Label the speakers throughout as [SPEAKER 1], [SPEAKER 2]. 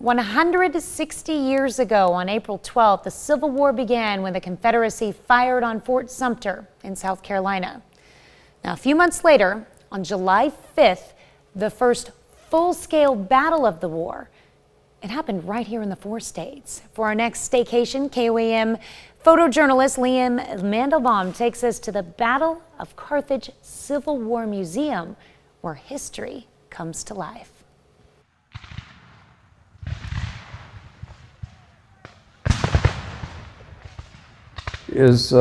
[SPEAKER 1] 160 years ago, on April 12th, the Civil War began when the Confederacy fired on Fort Sumter in South Carolina. Now, a few months later, on July 5th, the first full-scale battle of the war. It happened right here in the four states. For our next Staycation, KOAM photojournalist Liam Mandelbaum takes us to the Battle of Carthage Civil War Museum, where history comes to life.
[SPEAKER 2] Is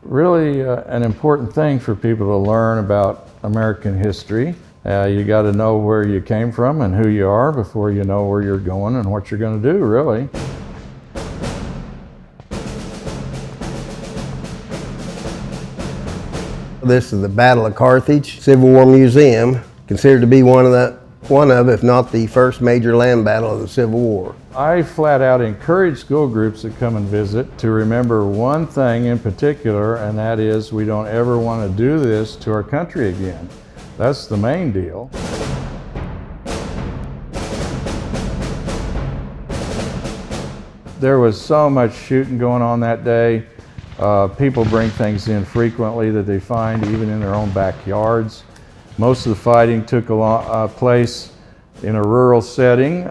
[SPEAKER 2] really an important thing for people to learn about American history. You got to know where you came from and who you are before you know where you're going and what you're going to do, really.
[SPEAKER 3] This is the Battle of Carthage Civil War Museum, considered to be one of, if not the first major land battle of the Civil War.
[SPEAKER 2] I flat out encourage school groups that come and visit to remember one thing in particular, and that is we don't ever want to do this to our country again. That's the main deal. There was so much shooting going on that day. People bring things in frequently that they find even in their own backyards. Most of the fighting took place in a rural setting,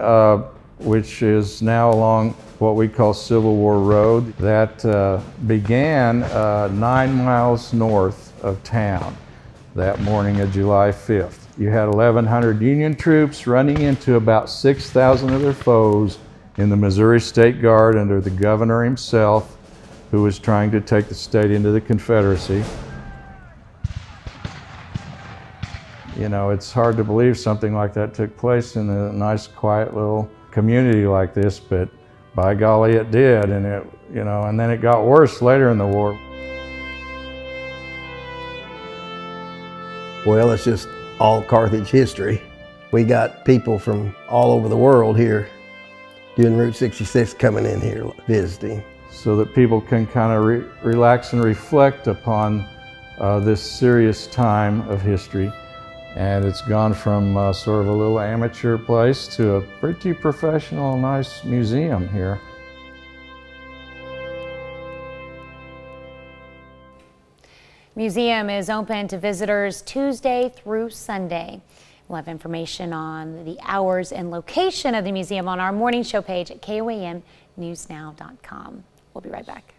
[SPEAKER 2] which is now along what we call Civil War Road, that began 9 miles north of town that morning of July 5th. You had 1,100 Union troops running into about 6,000 of their foes in the Missouri State Guard under the governor himself, who was trying to take the state into the Confederacy. You know, it's hard to believe something like that took place in a nice, quiet little community like this, but by golly, it did, and and then it got worse later in the war.
[SPEAKER 3] Well, it's just all Carthage history. We got people from all over the world here doing Route 66 coming in here visiting.
[SPEAKER 2] So that people can kind of relax and reflect upon this serious time of history. And it's gone from sort of a little amateur place to a pretty professional, nice museum here.
[SPEAKER 1] Museum is open to visitors Tuesday through Sunday. We'll have information on the hours and location of the museum on our morning show page at KOAMnewsnow.com. We'll be right back.